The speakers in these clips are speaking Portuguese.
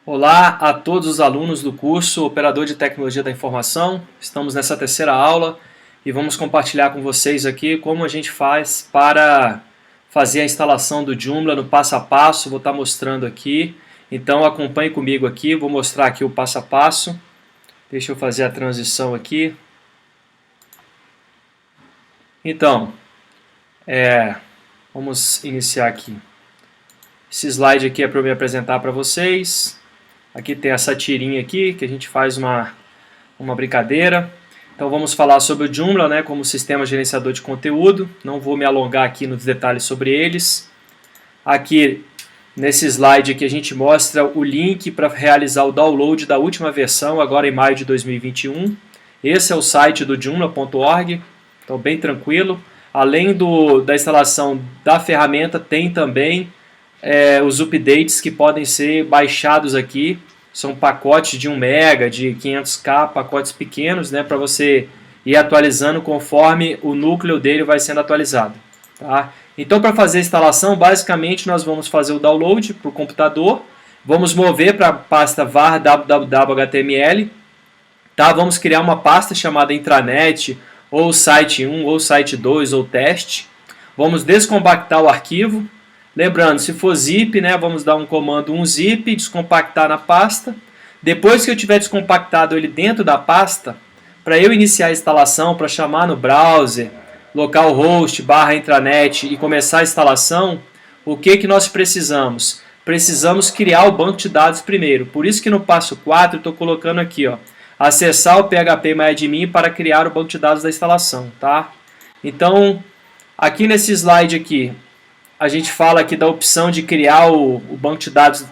Olá a todos os alunos do curso Operador de Tecnologia da Informação. Estamos nessa terceira aula e vamos compartilhar com vocês aqui como a gente faz para fazer a instalação do Joomla no passo a passo. Vou estar mostrando aqui, então acompanhe comigo aqui, vou mostrar aqui o passo a passo. Deixa eu fazer a transição aqui. Então, vamos iniciar aqui. Esse slide aqui é para eu me apresentar para vocês. Aqui tem essa tirinha aqui, que a gente faz uma brincadeira. Então vamos falar sobre o Joomla, né, como sistema gerenciador de conteúdo. Não vou me alongar aqui nos detalhes sobre eles. Aqui, nesse slide aqui, a gente mostra o link para realizar o download da última versão, agora em maio de 2021. Esse é o site do joomla.org, então bem tranquilo. Além da instalação da ferramenta, tem também os updates que podem ser baixados aqui. São pacotes de 1 MB, de 500K, pacotes pequenos, né, para você ir atualizando conforme o núcleo dele vai sendo atualizado. Tá? Então, para fazer a instalação, basicamente nós vamos fazer o download para o computador, vamos mover para a pasta var www.html, tá? Vamos criar uma pasta chamada intranet, ou site 1, ou site 2, ou teste. Vamos descompactar o arquivo. Lembrando, se for zip, né, vamos dar um comando unzip, descompactar na pasta. Depois que eu tiver descompactado ele dentro da pasta, para eu iniciar a instalação, para chamar no browser, localhost, /intranet e começar a instalação, o que nós precisamos? Precisamos criar o banco de dados primeiro. Por isso que no passo 4 eu estou colocando aqui, ó, acessar o phpMyAdmin para criar o banco de dados da instalação. Tá? Então, aqui nesse slide aqui, a gente fala aqui da opção de criar o banco de dados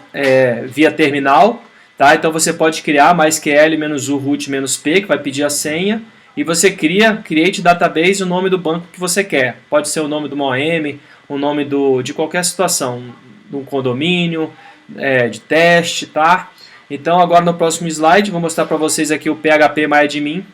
via terminal. Tá? Então você pode criar -QL-U root-P, que vai pedir a senha, e você cria create database, o nome do banco que você quer. Pode ser o nome do OEM, o nome de qualquer situação, de um condomínio, de teste. Tá? Então agora no próximo slide vou mostrar para vocês aqui o phpMyAdmin.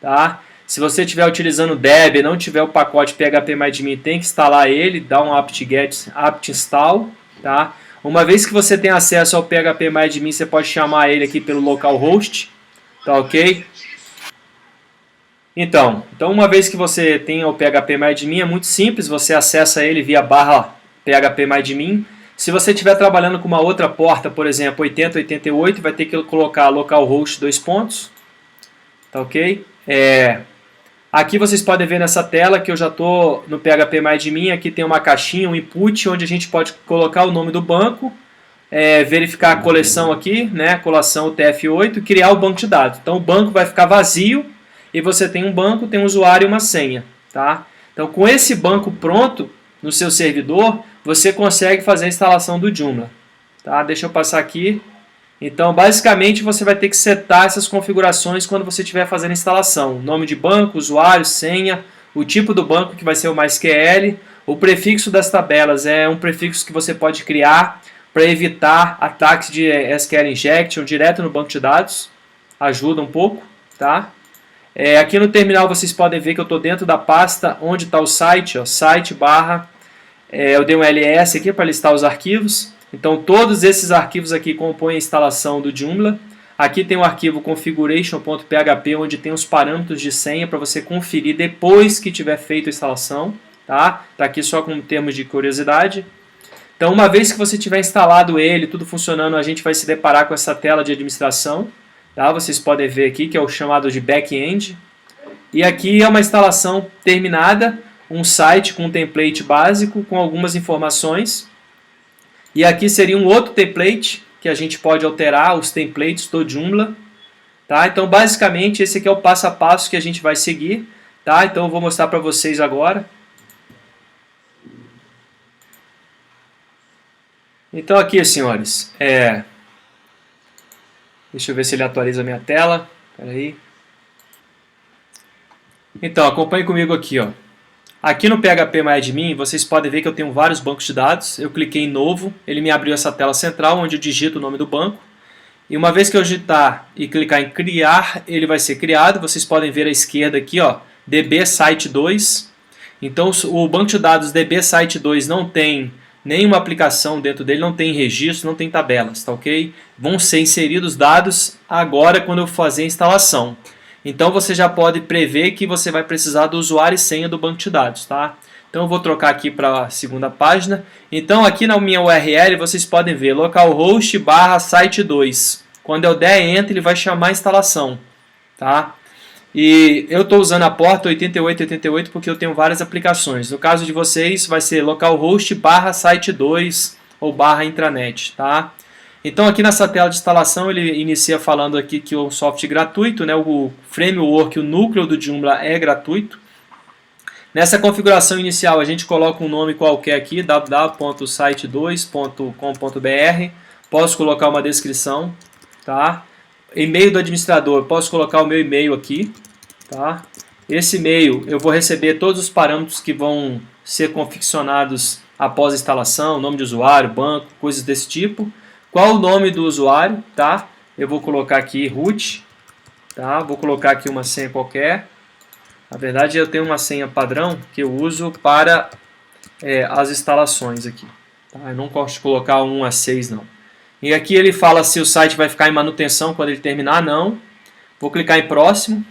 Tá? Se você estiver utilizando Debian e não tiver o pacote phpMyAdmin, tem que instalar ele, dá um apt-get apt-install. Tá? Uma vez que você tem acesso ao phpMyAdmin, você pode chamar ele aqui pelo localhost. Tá ok? Então uma vez que você tem o phpMyAdmin, é muito simples, você acessa ele via /phpMyAdmin. Se você estiver trabalhando com uma outra porta, por exemplo, 8088, vai ter que colocar localhost 2 pontos. Tá ok? Aqui vocês podem ver nessa tela que eu já estou no phpMyAdmin. Aqui tem uma caixinha, um input, onde a gente pode colocar o nome do banco, verificar a coleção aqui, né, coleção UTF-8, e criar o banco de dados. Então o banco vai ficar vazio e você tem um banco, tem um usuário e uma senha. Tá? Então com esse banco pronto no seu servidor, você consegue fazer a instalação do Joomla. Tá? Deixa eu passar aqui. Então, basicamente, você vai ter que setar essas configurações quando você estiver fazendo a instalação. Nome de banco, usuário, senha, o tipo do banco que vai ser o MySQL. O prefixo das tabelas é um prefixo que você pode criar para evitar ataques de SQL injection direto no banco de dados. Ajuda um pouco. Tá? Aqui no terminal vocês podem ver que eu estou dentro da pasta onde está o site, ó, site barra, eu dei um ls aqui para listar os arquivos. Então todos esses arquivos aqui compõem a instalação do Joomla. Aqui tem o arquivo configuration.php, onde tem os parâmetros de senha para você conferir depois que tiver feito a instalação. Tá aqui só com termos de curiosidade. Então uma vez que você tiver instalado ele, tudo funcionando, a gente vai se deparar com essa tela de administração. Tá? Vocês podem ver aqui que é o chamado de back-end. E aqui é uma instalação terminada, um site com um template básico com algumas informações. E aqui seria um outro template que a gente pode alterar, os templates do Joomla. Tá? Então, basicamente, esse aqui é o passo a passo que a gente vai seguir. Tá? Então, eu vou mostrar para vocês agora. Então, aqui, senhores, deixa eu ver se ele atualiza a minha tela. Espera aí. Então, acompanhe comigo aqui, ó. Aqui no phpMyAdmin, vocês podem ver que eu tenho vários bancos de dados. Eu cliquei em novo, ele me abriu essa tela central, onde eu digito o nome do banco. E uma vez que eu digitar e clicar em criar, ele vai ser criado. Vocês podem ver à esquerda aqui, ó, dbSite2. Então o banco de dados dbSite2 não tem nenhuma aplicação dentro dele, não tem registro, não tem tabelas, tá ok? Vão ser inseridos dados agora quando eu fazer a instalação. Então você já pode prever que você vai precisar do usuário e senha do banco de dados, tá? Então eu vou trocar aqui para a segunda página. Então aqui na minha URL vocês podem ver localhost /site2. Quando eu der Enter, ele vai chamar a instalação, tá? E eu estou usando a porta 8888 porque eu tenho várias aplicações. No caso de vocês vai ser localhost /site2 ou /intranet, tá? Então aqui nessa tela de instalação ele inicia falando aqui que o software é gratuito, né? O framework, o núcleo do Joomla é gratuito. Nessa configuração inicial a gente coloca um nome qualquer aqui, www.site2.com.br. Posso colocar uma descrição, tá? E-mail do administrador, posso colocar o meu e-mail aqui, tá? Esse e-mail eu vou receber todos os parâmetros que vão ser confeccionados após a instalação, nome de usuário, banco, coisas desse tipo. Qual o nome do usuário, tá? Eu vou colocar aqui root, tá? Vou colocar aqui uma senha qualquer. Na verdade eu tenho uma senha padrão que eu uso para as instalações aqui, tá? Eu não gosto de colocar 1 a 6 não. E aqui ele fala se o site vai ficar em manutenção quando ele terminar, não. Vou clicar em próximo.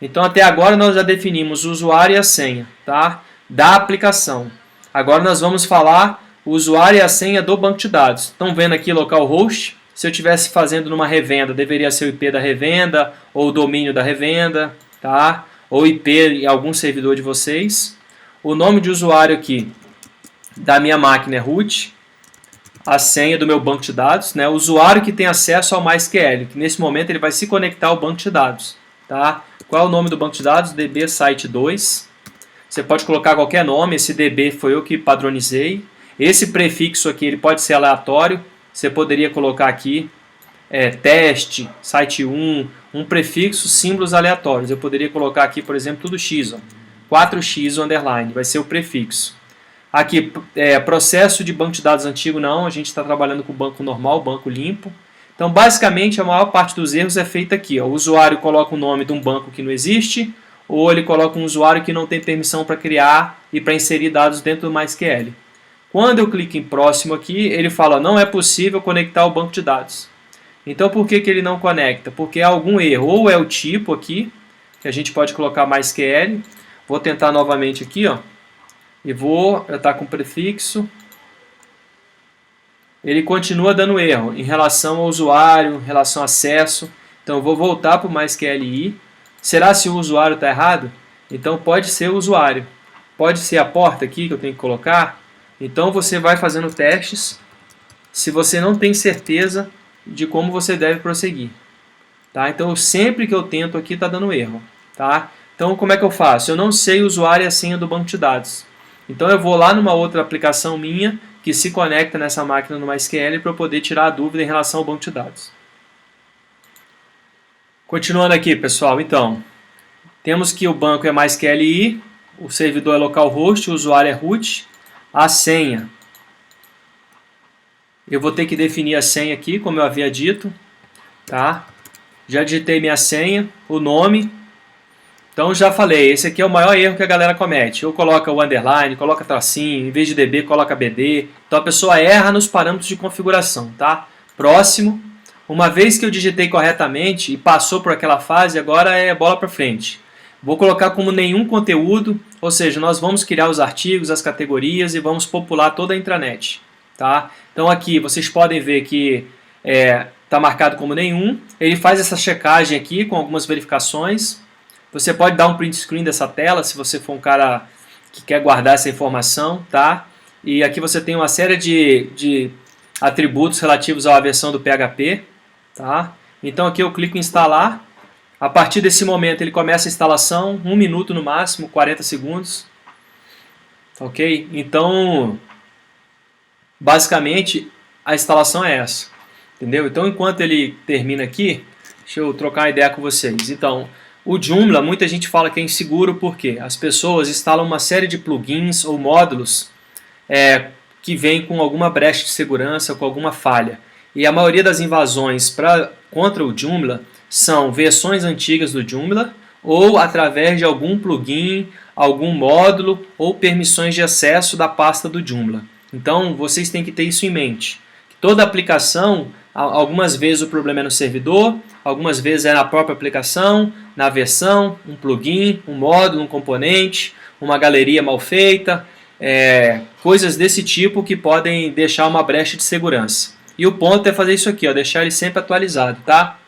Então até agora nós já definimos o usuário e a senha, tá? Da aplicação. Agora nós vamos falar o usuário e a senha do banco de dados. Estão vendo aqui localhost? Se eu estivesse fazendo numa revenda, deveria ser o IP da revenda ou o domínio da revenda, tá? Ou IP em algum servidor de vocês. O nome de usuário aqui da minha máquina é root. A senha do meu banco de dados, né? O usuário que tem acesso ao MySQL, que nesse momento ele vai se conectar ao banco de dados, tá? Qual é o nome do banco de dados? DB Site2. Você pode colocar qualquer nome, esse DB foi eu que padronizei. Esse prefixo aqui ele pode ser aleatório, você poderia colocar aqui teste, site1, um prefixo, símbolos aleatórios. Eu poderia colocar aqui, por exemplo, tudo x, ó, 4x underline, vai ser o prefixo. Aqui, processo de banco de dados antigo não, a gente está trabalhando com banco normal, banco limpo. Então, basicamente, a maior parte dos erros é feita aqui. Ó. O usuário coloca o nome de um banco que não existe, ou ele coloca um usuário que não tem permissão para criar e para inserir dados dentro do MySQL. Quando eu clico em próximo aqui, ele fala, não é possível conectar o banco de dados. Então, por que ele não conecta? Porque há algum erro. Ou é o tipo aqui, que a gente pode colocar MySQL. Vou tentar novamente aqui, ó. E vou estar com prefixo. Ele continua dando erro em relação ao usuário, em relação ao acesso. Então eu vou voltar para o MySQLi. Será se o usuário está errado? Então pode ser o usuário. Pode ser a porta aqui que eu tenho que colocar. Então você vai fazendo testes se você não tem certeza de como você deve prosseguir. Tá? Então sempre que eu tento aqui está dando erro. Tá? Então como é que eu faço? Eu não sei o usuário e a senha do banco de dados. Então eu vou lá numa outra aplicação minha que se conecta nessa máquina no MySQL para eu poder tirar a dúvida em relação ao banco de dados. Continuando aqui, pessoal, então, temos que o banco é MySQLi, o servidor é localhost, o usuário é root, a senha. Eu vou ter que definir a senha aqui, como eu havia dito, tá? Já digitei minha senha, o nome. Então já falei, esse aqui é o maior erro que a galera comete. Ou coloca o underline, coloca tracinho, em vez de DB coloca BD. Então a pessoa erra nos parâmetros de configuração, tá? Próximo. Uma vez que eu digitei corretamente e passou por aquela fase, agora é bola para frente. Vou colocar como nenhum conteúdo, ou seja, nós vamos criar os artigos, as categorias e vamos popular toda a intranet, tá? Então aqui vocês podem ver que está marcado como nenhum. Ele faz essa checagem aqui com algumas verificações. Você pode dar um print screen dessa tela se você for um cara que quer guardar essa informação, tá? E aqui você tem uma série de atributos relativos à versão do PHP, tá? Então aqui eu clico em instalar. A partir desse momento ele começa a instalação, 1 minuto no máximo, 40 segundos. Ok? Então, basicamente, a instalação é essa. Entendeu? Então, enquanto ele termina aqui, deixa eu trocar uma ideia com vocês. Então, o Joomla, muita gente fala que é inseguro porque as pessoas instalam uma série de plugins ou módulos que vêm com alguma brecha de segurança, com alguma falha. E a maioria das invasões contra o Joomla são versões antigas do Joomla ou através de algum plugin, algum módulo ou permissões de acesso da pasta do Joomla. Então vocês têm que ter isso em mente. Toda aplicação, algumas vezes o problema é no servidor, algumas vezes é na própria aplicação, na versão, um plugin, um módulo, um componente, uma galeria mal feita, coisas desse tipo que podem deixar uma brecha de segurança. E o ponto é fazer isso aqui, ó, deixar ele sempre atualizado, tá?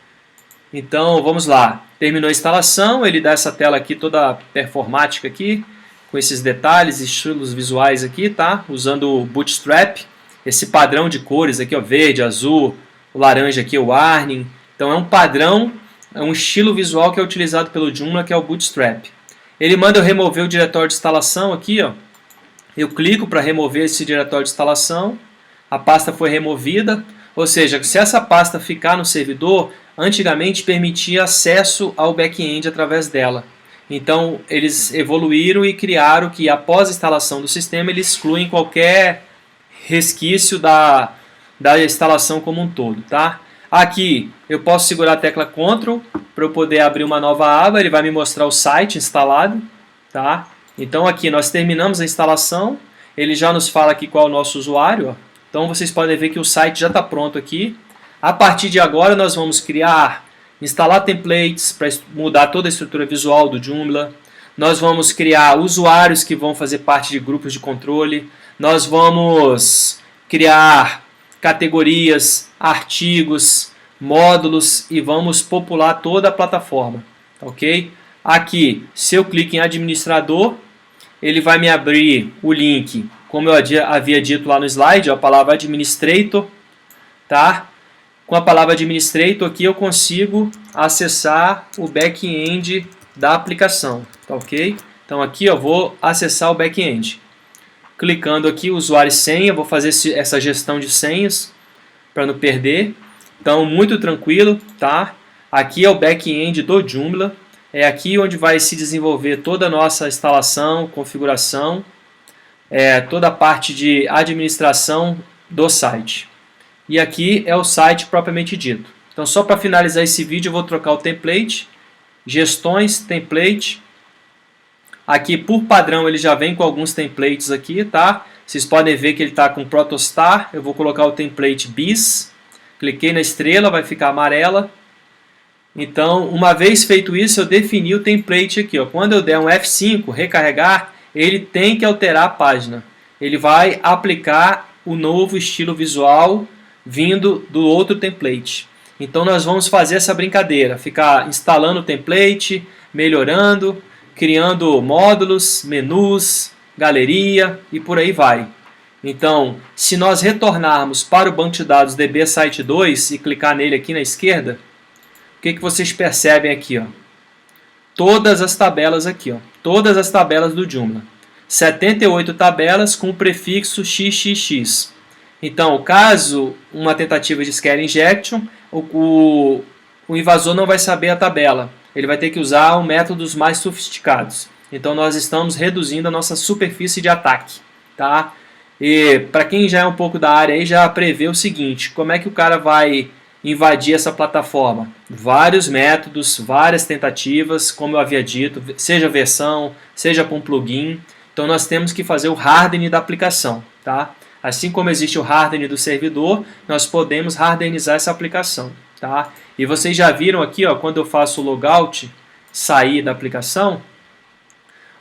Então vamos lá, terminou a instalação, ele dá essa tela aqui toda performática aqui, com esses detalhes, estilos visuais aqui, tá? Usando o Bootstrap, esse padrão de cores aqui, ó, verde, azul, o laranja aqui, o Warning. Então é um padrão, é um estilo visual que é utilizado pelo Joomla, que é o Bootstrap. Ele manda eu remover o diretório de instalação aqui, ó. Eu clico para remover esse diretório de instalação, a pasta foi removida, ou seja, se essa pasta ficar no servidor, antigamente permitia acesso ao back-end através dela. Então eles evoluíram e criaram que após a instalação do sistema eles excluem qualquer resquício da instalação como um todo, tá? Aqui eu posso segurar a tecla Ctrl para eu poder abrir uma nova aba, ele vai me mostrar o site instalado, tá? Então aqui nós terminamos a instalação, ele já nos fala aqui qual é o nosso usuário, ó. Então vocês podem ver que o site já está pronto aqui. A partir de agora nós vamos instalar templates para mudar toda a estrutura visual do Joomla. Nós vamos criar usuários que vão fazer parte de grupos de controle. Nós vamos criar categorias, artigos, módulos e vamos popular toda a plataforma, ok? Aqui, se eu clico em administrador, ele vai me abrir o link, como eu havia dito lá no slide, a palavra administrator, tá? Com a palavra administrator aqui eu consigo acessar o back-end da aplicação, tá ok? Então aqui eu vou acessar o back-end. Clicando aqui, usuário e senha, vou fazer essa gestão de senhas para não perder. Então, muito tranquilo, tá? Aqui é o back-end do Joomla. É aqui onde vai se desenvolver toda a nossa instalação, configuração, toda a parte de administração do site. E aqui é o site propriamente dito. Então, só para finalizar esse vídeo, eu vou trocar o template, gestões, template. Aqui, por padrão, ele já vem com alguns templates aqui, tá? Vocês podem ver que ele está com Protostar. Eu vou colocar o template bis. Cliquei na estrela, vai ficar amarela. Então, uma vez feito isso, eu defini o template aqui, ó. Quando eu der um F5, recarregar, ele tem que alterar a página. Ele vai aplicar o novo estilo visual vindo do outro template. Então, nós vamos fazer essa brincadeira. Ficar instalando o template, melhorando, criando módulos, menus, galeria e por aí vai. Então, se nós retornarmos para o banco de dados DB-Site2 e clicar nele aqui na esquerda, o que vocês percebem aqui? Ó? Todas as tabelas aqui, ó, todas as tabelas do Joomla. 78 tabelas com o prefixo XXX. Então, caso uma tentativa de scale injection, o invasor não vai saber a tabela. Ele vai ter que usar métodos mais sofisticados. Então nós estamos reduzindo a nossa superfície de ataque, tá? E para quem já é um pouco da área aí, já prevê o seguinte: como é que o cara vai invadir essa plataforma? Vários métodos, várias tentativas, como eu havia dito, seja versão, seja com plugin. Então nós temos que fazer o hardening da aplicação, tá? Assim como existe o hardening do servidor, nós podemos hardenizar essa aplicação, tá? E vocês já viram aqui, ó, quando eu faço o logout, sair da aplicação,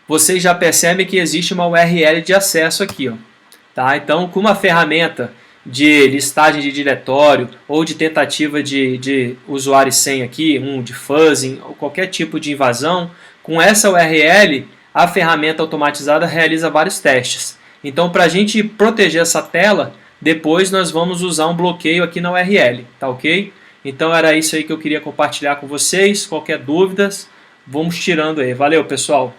vocês já percebem que existe uma URL de acesso aqui, ó, tá? Então, com uma ferramenta de listagem de diretório ou de tentativa de usuário e senha aqui, de fuzzing ou qualquer tipo de invasão, com essa URL, a ferramenta automatizada realiza vários testes. Então, para a gente proteger essa tela, depois nós vamos usar um bloqueio aqui na URL, tá ok? Então era isso aí que eu queria compartilhar com vocês. Qualquer dúvidas, vamos tirando aí. Valeu, pessoal!